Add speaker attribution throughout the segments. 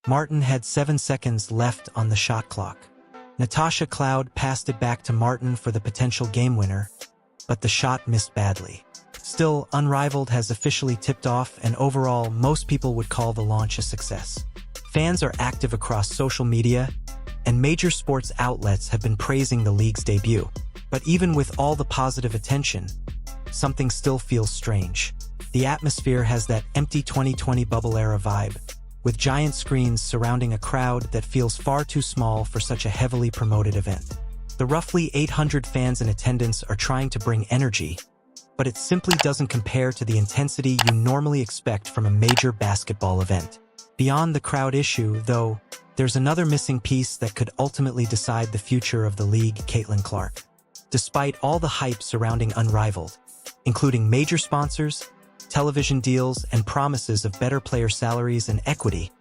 Speaker 1: Martin had 7 seconds left on the shot clock. Natasha Cloud passed it back to Martin for the potential game winner, but the shot missed badly. Still, Unrivaled has officially tipped off, and overall, most people would call the launch a success. Fans are active across social media, and major sports outlets have been praising the league's debut. But even with all the positive attention, something still feels strange. The atmosphere has that empty 2020 bubble-era vibe, with giant screens surrounding a crowd that feels far too small for such a heavily promoted event. The roughly 800 fans in attendance are trying to bring energy, but it simply doesn't compare to the intensity you normally expect from a major basketball event. Beyond the crowd issue, though, there's another missing piece that could ultimately decide the future of the league: Caitlin Clark. Despite all the hype surrounding Unrivaled, including major sponsors, television deals, and promises of better player salaries and equity,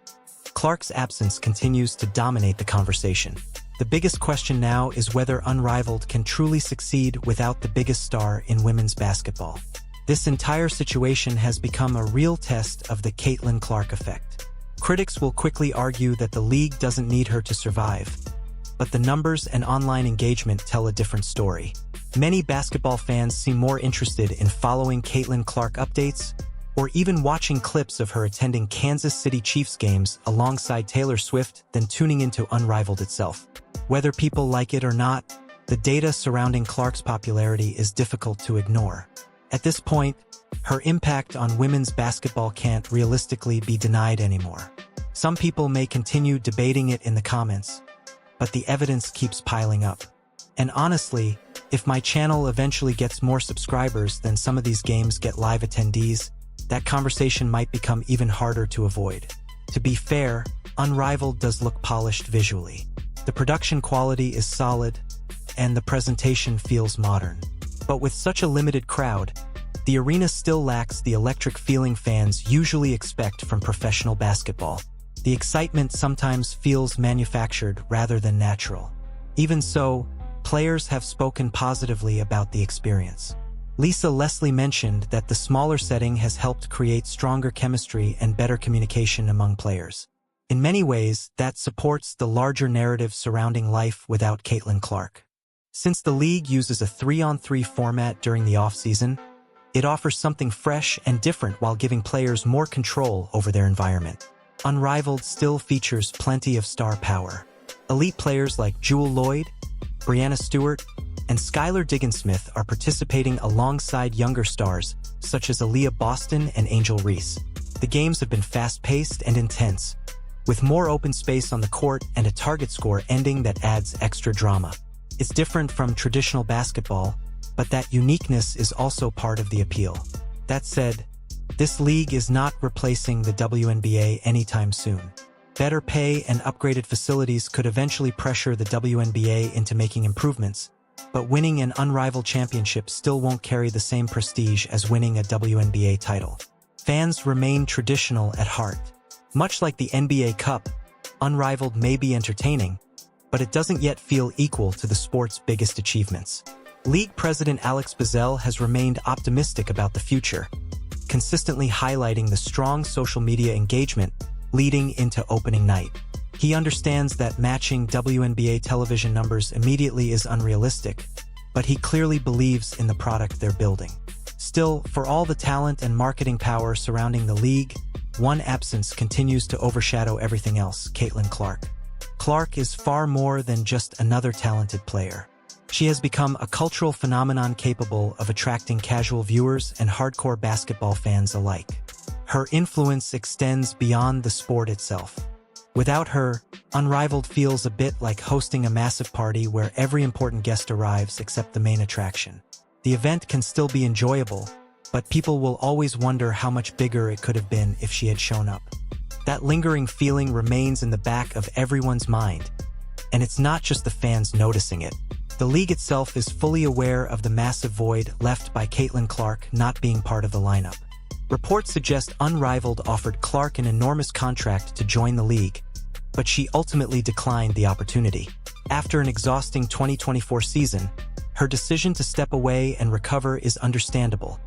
Speaker 1: Clark's absence continues to dominate the conversation. The biggest question now is whether Unrivaled can truly succeed without the biggest star in women's basketball. This entire situation has become a real test of the Caitlin Clark effect. Critics will quickly argue that the league doesn't need her to survive, but the numbers and online engagement tell a different story. Many basketball fans seem more interested in following Caitlin Clark updates, or even watching clips of her attending Kansas City Chiefs games alongside Taylor Swift than tuning into Unrivaled itself. Whether people like it or not, the data surrounding Clark's popularity is difficult to ignore. At this point, her impact on women's basketball can't realistically be denied anymore. Some people may continue debating it in the comments, but the evidence keeps piling up. And honestly, if my channel eventually gets more subscribers than some of these games get live attendees, that conversation might become even harder to avoid. To be fair, Unrivaled does look polished visually. The production quality is solid, and the presentation feels modern. But with such a limited crowd, the arena still lacks the electric feeling fans usually expect from professional basketball. The excitement sometimes feels manufactured rather than natural. Even so, players have spoken positively about the experience. Lisa Leslie mentioned that the smaller setting has helped create stronger chemistry and better communication among players. In many ways, that supports the larger narrative surrounding life without Caitlin Clark. Since the league uses a 3-on-3 format during the off-season, it offers something fresh and different while giving players more control over their environment. Unrivaled still features plenty of star power. Elite players like Jewel Lloyd, Breanna Stewart, and Skylar Diggins-Smith are participating alongside younger stars such as Aliyah Boston and Reese. The games have been fast-paced and intense, with more open space on the court and a target score ending that adds extra drama. It's different from traditional basketball, but that uniqueness is also part of the appeal. That said, this league is not replacing the WNBA anytime soon. Better pay and upgraded facilities could eventually pressure the WNBA into making improvements, but winning an Unrivaled championship still won't carry the same prestige as winning a WNBA title. Fans remain traditional at heart. Much like the NBA Cup, Unrivaled may be entertaining, but it doesn't yet feel equal to the sport's biggest achievements. League president Alex Bazell has remained optimistic about the future, consistently highlighting the strong social media engagement leading into opening night. He understands that matching WNBA television numbers immediately is unrealistic, but he clearly believes in the product they're building. Still, for all the talent and marketing power surrounding the league, one absence continues to overshadow everything else: Caitlin Clark. Clark is far more than just another talented player. She has become a cultural phenomenon capable of attracting casual viewers and hardcore basketball fans alike. Her influence extends beyond the sport itself. Without her, Unrivaled feels a bit like hosting a massive party where every important guest arrives except the main attraction. The event can still be enjoyable, but people will always wonder how much bigger it could have been if she had shown up. That lingering feeling remains in the back of everyone's mind, and it's not just the fans noticing it. The league itself is fully aware of the massive void left by Caitlin Clark not being part of the lineup. Reports suggest Unrivaled offered Clark an enormous contract to join the league, but she ultimately declined the opportunity. After an exhausting 2024 season, her decision to step away and recover is understandable,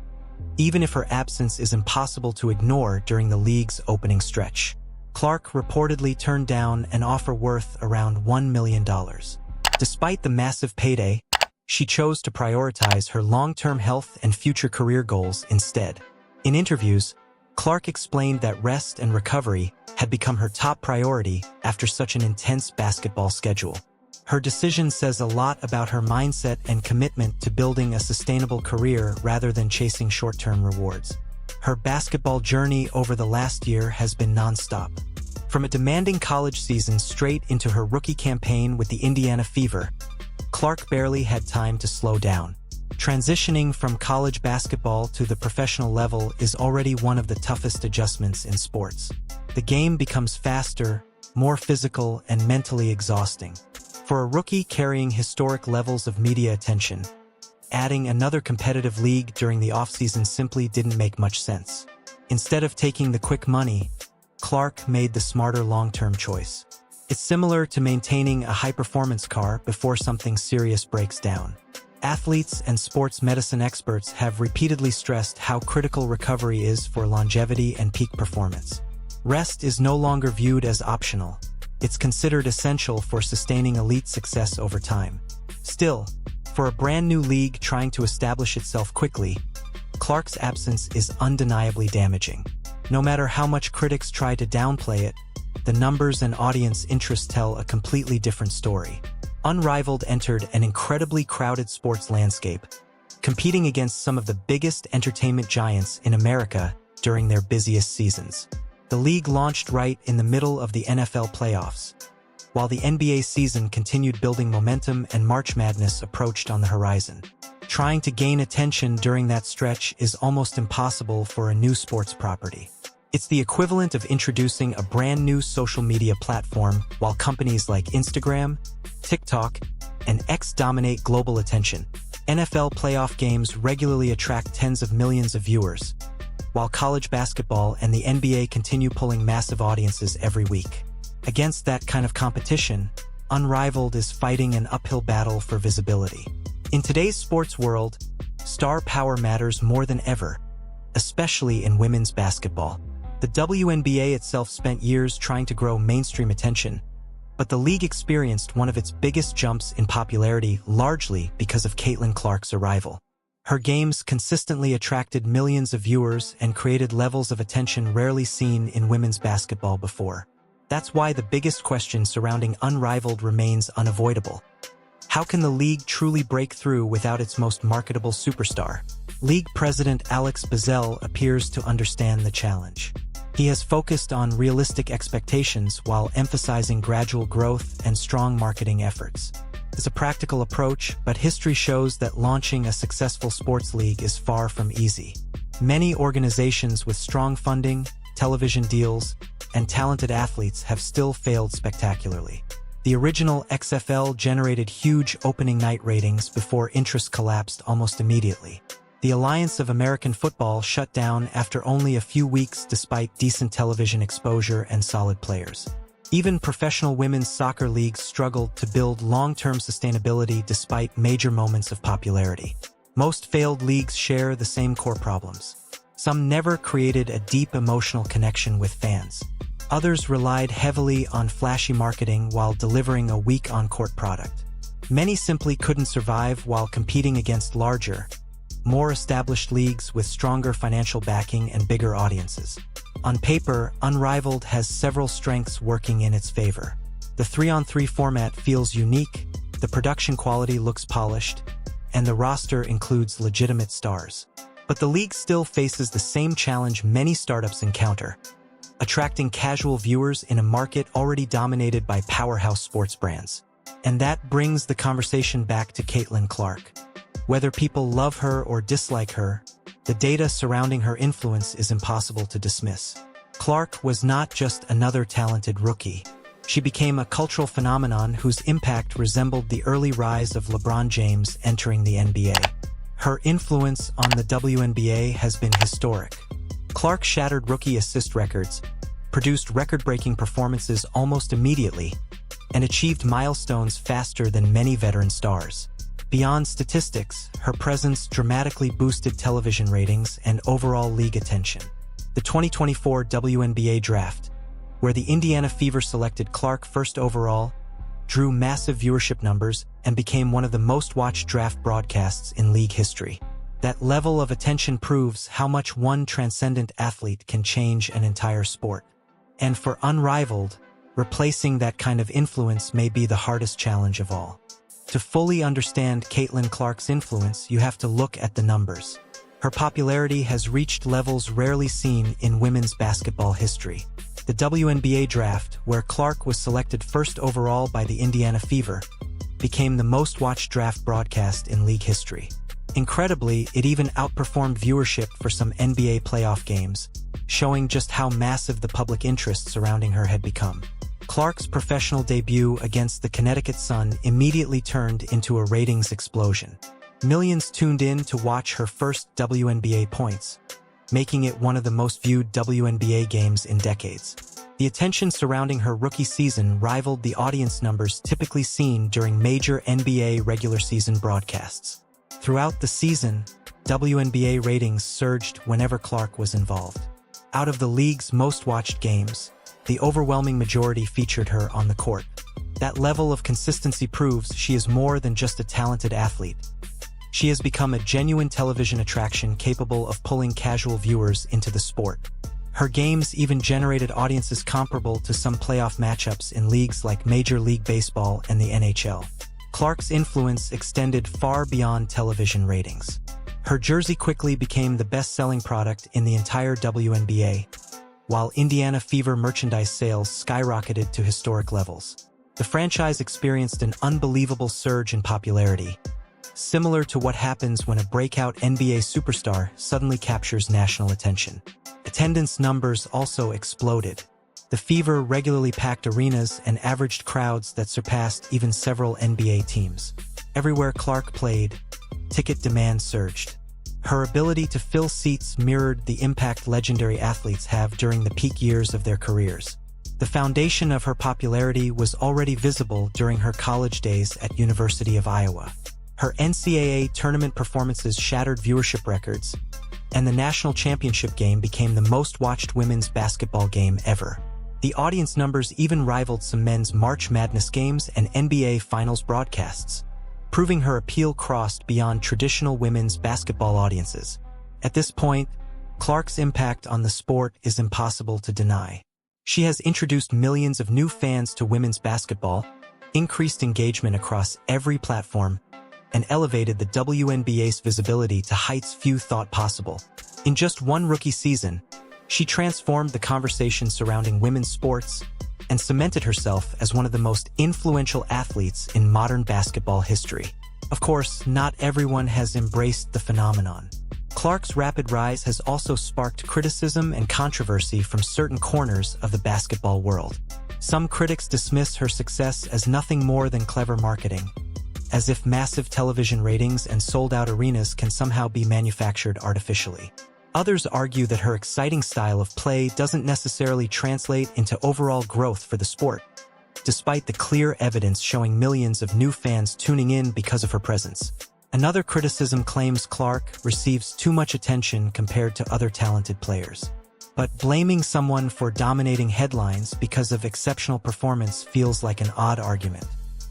Speaker 1: even if her absence is impossible to ignore during the league's opening stretch. Clark reportedly turned down an offer worth around $1 million. Despite the massive payday, she chose to prioritize her long-term health and future career goals instead. In interviews, Clark explained that rest and recovery had become her top priority after such an intense basketball schedule. Her decision says a lot about her mindset and commitment to building a sustainable career rather than chasing short-term rewards. Her basketball journey over the last year has been non-stop. From a demanding college season straight into her rookie campaign with the Indiana Fever, Clark barely had time to slow down. Transitioning from college basketball to the professional level is already one of the toughest adjustments in sports. The game becomes faster, more physical, and mentally exhausting. For a rookie carrying historic levels of media attention, adding another competitive league during the offseason simply didn't make much sense. Instead of taking the quick money, Clark made the smarter long-term choice. It's similar to maintaining a high-performance car before something serious breaks down. Athletes and sports medicine experts have repeatedly stressed how critical recovery is for longevity and peak performance. Rest is no longer viewed as optional. It's considered essential for sustaining elite success over time. Still, for a brand new league trying to establish itself quickly, Clark's absence is undeniably damaging. No matter how much critics try to downplay it, the numbers and audience interest tell a completely different story. Unrivaled entered an incredibly crowded sports landscape, competing against some of the biggest entertainment giants in America during their busiest seasons. The league launched right in the middle of the NFL playoffs, while the NBA season continued building momentum and March Madness approached on the horizon. Trying to gain attention during that stretch is almost impossible for a new sports property. It's the equivalent of introducing a brand new social media platform while companies like Instagram, TikTok, and X dominate global attention. NFL playoff games regularly attract tens of millions of viewers, while college basketball and the NBA continue pulling massive audiences every week. Against that kind of competition, Unrivaled is fighting an uphill battle for visibility. In today's sports world, star power matters more than ever, especially in women's basketball. The WNBA itself spent years trying to grow mainstream attention, but the league experienced one of its biggest jumps in popularity largely because of Caitlin Clark's arrival. Her games consistently attracted millions of viewers and created levels of attention rarely seen in women's basketball before. That's why the biggest question surrounding Unrivaled remains unavoidable. How can the league truly break through without its most marketable superstar? League president Alex Bazell appears to understand the challenge. He has focused on realistic expectations while emphasizing gradual growth and strong marketing efforts. It's a practical approach, but history shows that launching a successful sports league is far from easy. Many organizations with strong funding, television deals, and talented athletes have still failed spectacularly. The original XFL generated huge opening night ratings before interest collapsed almost immediately. The Alliance of American Football shut down after only a few weeks despite decent television exposure and solid players. Even professional women's soccer leagues struggled to build long-term sustainability despite major moments of popularity. Most failed leagues share the same core problems. Some never created a deep emotional connection with fans. Others relied heavily on flashy marketing while delivering a weak on-court product. Many simply couldn't survive while competing against larger, more established leagues with stronger financial backing and bigger audiences. On paper, Unrivaled has several strengths working in its favor. The 3-on-3 format feels unique, the production quality looks polished, and the roster includes legitimate stars. But the league still faces the same challenge many startups encounter: attracting casual viewers in a market already dominated by powerhouse sports brands. And that brings the conversation back to Caitlin Clark. Whether people love her or dislike her, the data surrounding her influence is impossible to dismiss. Clark was not just another talented rookie. She became a cultural phenomenon whose impact resembled the early rise of LeBron James entering the NBA. Her influence on the WNBA has been historic. Clark shattered rookie assist records, produced record-breaking performances almost immediately, and achieved milestones faster than many veteran stars. Beyond statistics, her presence dramatically boosted television ratings and overall league attention. The 2024 WNBA Draft, where the Indiana Fever selected Clark first overall, drew massive viewership numbers and became one of the most-watched draft broadcasts in league history. That level of attention proves how much one transcendent athlete can change an entire sport. And for Unrivaled, replacing that kind of influence may be the hardest challenge of all. To fully understand Caitlin Clark's influence, you have to look at the numbers. Her popularity has reached levels rarely seen in women's basketball history. The WNBA draft, where Clark was selected first overall by the Indiana Fever, became the most-watched draft broadcast in league history. Incredibly, it even outperformed viewership for some NBA playoff games, showing just how massive the public interest surrounding her had become. Clark's professional debut against the Connecticut Sun immediately turned into a ratings explosion. Millions tuned in to watch her first WNBA points, making it one of the most viewed WNBA games in decades. The attention surrounding her rookie season rivaled the audience numbers typically seen during major NBA regular season broadcasts. Throughout the season, WNBA ratings surged whenever Clark was involved. Out of the league's most-watched games, the overwhelming majority featured her on the court. That level of consistency proves she is more than just a talented athlete. She has become a genuine television attraction capable of pulling casual viewers into the sport. Her games even generated audiences comparable to some playoff matchups in leagues like Major League Baseball and the NHL. Clark's influence extended far beyond television ratings. Her jersey quickly became the best-selling product in the entire WNBA, while Indiana Fever merchandise sales skyrocketed to historic levels. The franchise experienced an unbelievable surge in popularity, similar to what happens when a breakout NBA superstar suddenly captures national attention. Attendance numbers also exploded. The Fever regularly packed arenas and averaged crowds that surpassed even several NBA teams. Everywhere Clark played, ticket demand surged. Her ability to fill seats mirrored the impact legendary athletes have during the peak years of their careers. The foundation of her popularity was already visible during her college days at University of Iowa. Her NCAA tournament performances shattered viewership records, and the national championship game became the most-watched women's basketball game ever. The audience numbers even rivaled some men's March Madness games and NBA Finals broadcasts, proving her appeal crossed beyond traditional women's basketball audiences. At this point, Clark's impact on the sport is impossible to deny. She has introduced millions of new fans to women's basketball, increased engagement across every platform, and elevated the WNBA's visibility to heights few thought possible. In just one rookie season, she transformed the conversation surrounding women's sports and cemented herself as one of the most influential athletes in modern basketball history. Of course, not everyone has embraced the phenomenon. Clark's rapid rise has also sparked criticism and controversy from certain corners of the basketball world. Some critics dismiss her success as nothing more than clever marketing, as if massive television ratings and sold-out arenas can somehow be manufactured artificially. Others argue that her exciting style of play doesn't necessarily translate into overall growth for the sport, despite the clear evidence showing millions of new fans tuning in because of her presence. Another criticism claims Clark receives too much attention compared to other talented players. But blaming someone for dominating headlines because of exceptional performance feels like an odd argument.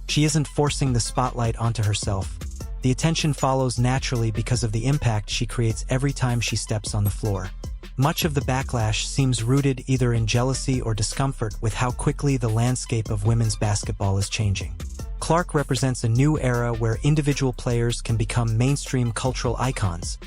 Speaker 1: She isn't forcing the spotlight onto herself. The attention follows naturally because of the impact she creates every time she steps on the floor. Much of the backlash seems rooted either in jealousy or discomfort with how quickly the landscape of women's basketball is changing. Clark represents a new era where individual players can become mainstream cultural icons,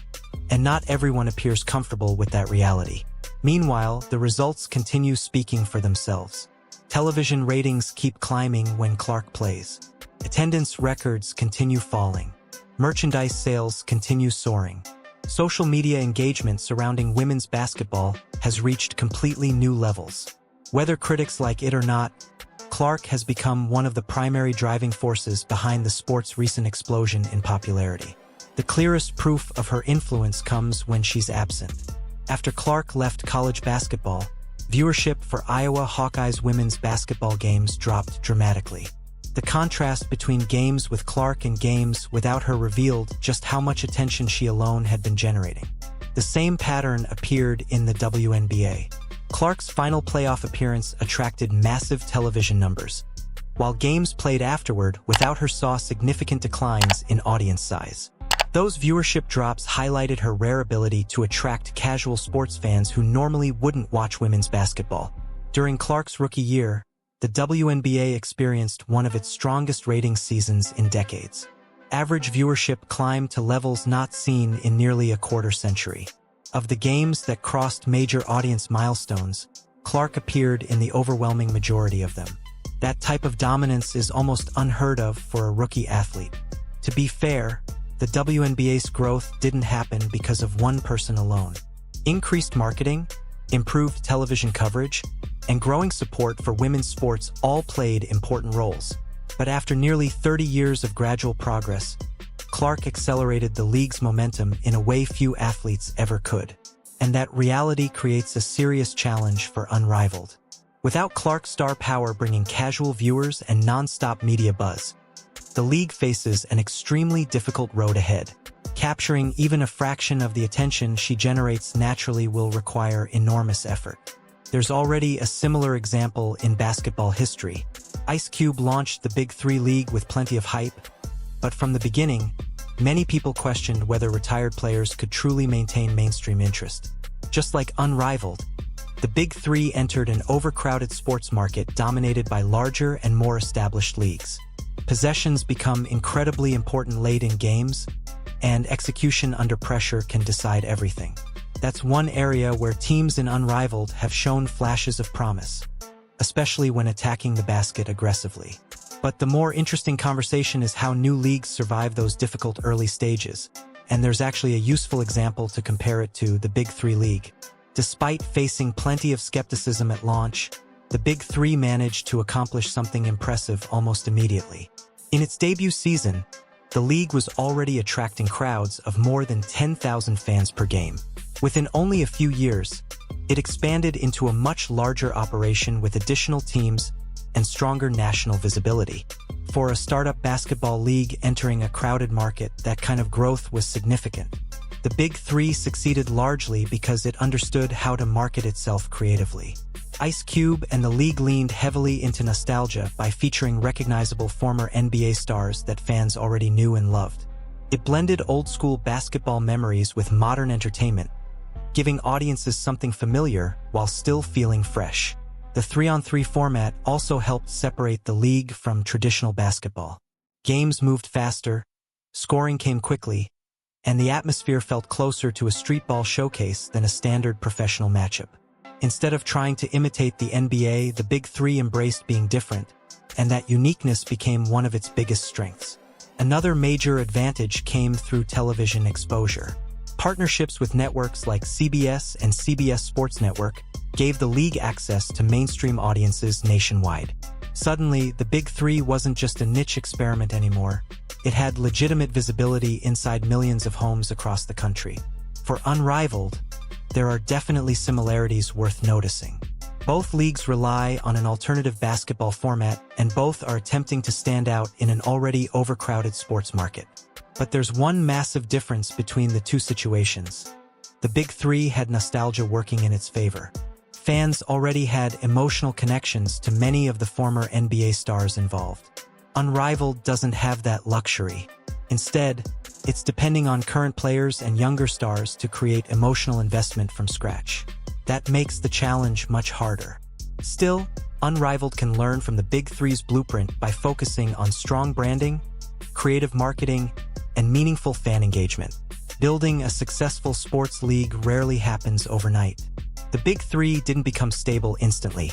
Speaker 1: and not everyone appears comfortable with that reality. Meanwhile, the results continue speaking for themselves. Television ratings keep climbing when Clark plays. Attendance records continue falling. Merchandise sales continue soaring. Social media engagement surrounding women's basketball has reached completely new levels. Whether critics like it or not, Clark has become one of the primary driving forces behind the sport's recent explosion in popularity. The clearest proof of her influence comes when she's absent. After Clark left college basketball, viewership for Iowa Hawkeyes women's basketball games dropped dramatically. The contrast between games with Clark and games without her revealed just how much attention she alone had been generating. The same pattern appeared in the WNBA. Clark's final playoff appearance attracted massive television numbers, while games played afterward without her saw significant declines in audience size. Those viewership drops highlighted her rare ability to attract casual sports fans who normally wouldn't watch women's basketball. During Clark's rookie year, the WNBA experienced one of its strongest ratings seasons in decades. Average viewership climbed to levels not seen in nearly a quarter century. Of the games that crossed major audience milestones, Clark appeared in the overwhelming majority of them. That type of dominance is almost unheard of for a rookie athlete. To be fair, the WNBA's growth didn't happen because of one person alone. Increased marketing, improved television coverage, and growing support for women's sports all played important roles. But after nearly 30 years of gradual progress, Clark accelerated the league's momentum in a way few athletes ever could. And that reality creates a serious challenge for Unrivaled. Without Clark's star power bringing casual viewers and non-stop media buzz, the league faces an extremely difficult road ahead. Capturing even a fraction of the attention she generates naturally will require enormous effort. There's already a similar example in basketball history. Ice Cube launched the Big Three League with plenty of hype, but from the beginning, many people questioned whether retired players could truly maintain mainstream interest. Just like Unrivaled, the Big Three entered an overcrowded sports market dominated by larger and more established leagues. Possessions become incredibly important late in games, and execution under pressure can decide everything. That's one area where teams in Unrivaled have shown flashes of promise, especially when attacking the basket aggressively. But the more interesting conversation is how new leagues survive those difficult early stages, and there's actually a useful example to compare it to the Big Three League. Despite facing plenty of skepticism at launch, the Big Three managed to accomplish something impressive almost immediately. In its debut season, the league was already attracting crowds of more than 10,000 fans per game. Within only a few years, it expanded into a much larger operation with additional teams and stronger national visibility. For a startup basketball league entering a crowded market, that kind of growth was significant. The Big Three succeeded largely because it understood how to market itself creatively. Ice Cube and the league leaned heavily into nostalgia by featuring recognizable former NBA stars that fans already knew and loved. It blended old-school basketball memories with modern entertainment, giving audiences something familiar while still feeling fresh. The 3-on-3 format also helped separate the league from traditional basketball. Games moved faster, scoring came quickly, and the atmosphere felt closer to a streetball showcase than a standard professional matchup. Instead of trying to imitate the NBA, the Big Three embraced being different, and that uniqueness became one of its biggest strengths. Another major advantage came through television exposure. Partnerships with networks like CBS and CBS Sports Network gave the league access to mainstream audiences nationwide. Suddenly, the Big Three wasn't just a niche experiment anymore. It had legitimate visibility inside millions of homes across the country. For Unrivaled, there are definitely similarities worth noticing. Both leagues rely on an alternative basketball format, and both are attempting to stand out in an already overcrowded sports market. But there's one massive difference between the two situations. The Big Three had nostalgia working in its favor. Fans already had emotional connections to many of the former NBA stars involved. Unrivaled doesn't have that luxury. Instead, it's depending on current players and younger stars to create emotional investment from scratch. That makes the challenge much harder. Still, Unrivaled can learn from the Big Three's blueprint by focusing on strong branding, creative marketing, and meaningful fan engagement. Building a successful sports league rarely happens overnight. The Big Three didn't become stable instantly.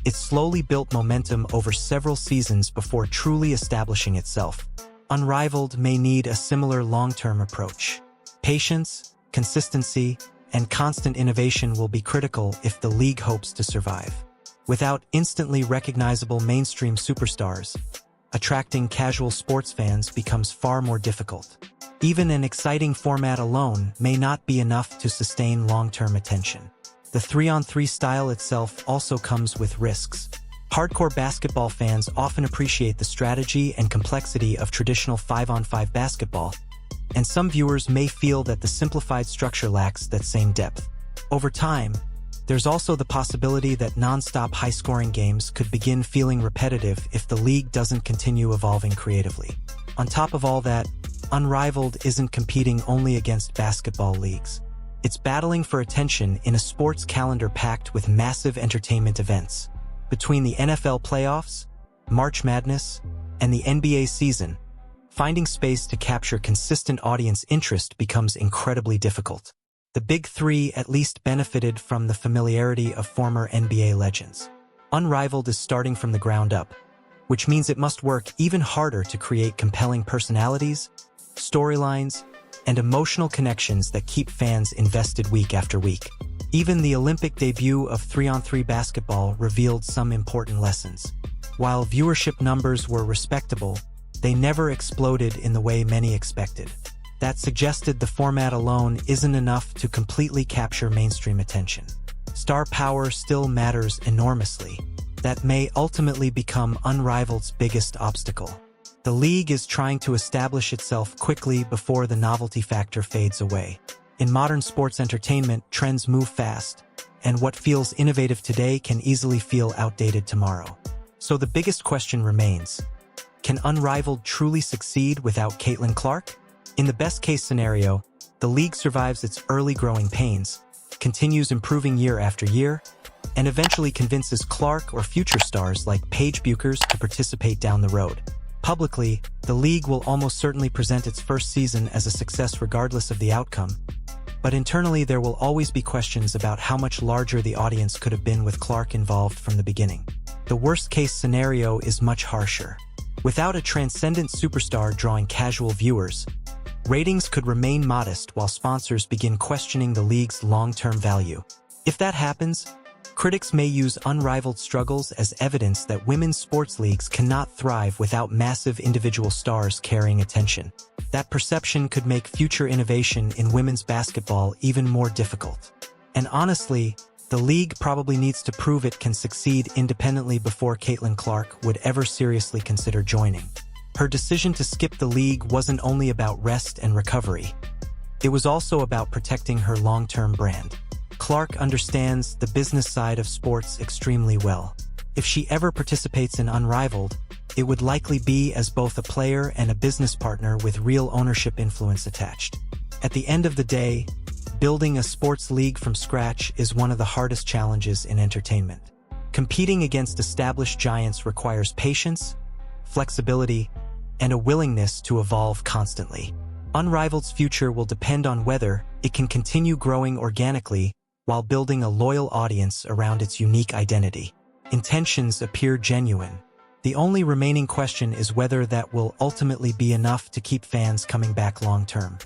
Speaker 1: It slowly built momentum over several seasons before truly establishing itself. Unrivaled may need a similar long-term approach. Patience, consistency, and constant innovation will be critical if the league hopes to survive. Without instantly recognizable mainstream superstars, attracting casual sports fans becomes far more difficult. Even an exciting format alone may not be enough to sustain long-term attention. The 3-on-3 style itself also comes with risks. Hardcore basketball fans often appreciate the strategy and complexity of traditional 5-on-5 basketball, and some viewers may feel that the simplified structure lacks that same depth. Over time, There's also the possibility that non-stop high-scoring games could begin feeling repetitive if the league doesn't continue evolving creatively. On top of all that, Unrivaled isn't competing only against basketball leagues. It's battling for attention in a sports calendar packed with massive entertainment events. Between the NFL playoffs, March Madness, and the NBA season, finding space to capture consistent audience interest becomes incredibly difficult. The Big Three at least benefited from the familiarity of former NBA legends. Unrivaled is starting from the ground up, which means it must work even harder to create compelling personalities, storylines, and emotional connections that keep fans invested week after week. Even the Olympic debut of 3-on-3 basketball revealed some important lessons. While viewership numbers were respectable, they never exploded in the way many expected. That suggested the format alone isn't enough to completely capture mainstream attention. Star power still matters enormously. That may ultimately become Unrivaled's biggest obstacle. The league is trying to establish itself quickly before the novelty factor fades away. In modern sports entertainment, trends move fast, and what feels innovative today can easily feel outdated tomorrow. So the biggest question remains: can Unrivaled truly succeed without Caitlin Clark? In the best-case scenario, the league survives its early growing pains, continues improving year after year, and eventually convinces Clark or future stars like Paige Bueckers to participate down the road. Publicly, the league will almost certainly present its first season as a success regardless of the outcome, but internally there will always be questions about how much larger the audience could have been with Clark involved from the beginning. The worst-case scenario is much harsher. Without a transcendent superstar drawing casual viewers, ratings could remain modest while sponsors begin questioning the league's long-term value. If that happens, critics may use Unrivaled struggles as evidence that women's sports leagues cannot thrive without massive individual stars carrying attention. That perception could make future innovation in women's basketball even more difficult. And honestly, the league probably needs to prove it can succeed independently before Caitlin Clark would ever seriously consider joining. Her decision to skip the league wasn't only about rest and recovery. It was also about protecting her long-term brand. Clark understands the business side of sports extremely well. If she ever participates in Unrivaled, it would likely be as both a player and a business partner with real ownership influence attached. At the end of the day, building a sports league from scratch is one of the hardest challenges in entertainment. Competing against established giants requires patience, flexibility, and a willingness to evolve constantly. Unrivaled's future will depend on whether it can continue growing organically while building a loyal audience around its unique identity. Intentions appear genuine. The only remaining question is whether that will ultimately be enough to keep fans coming back long-term.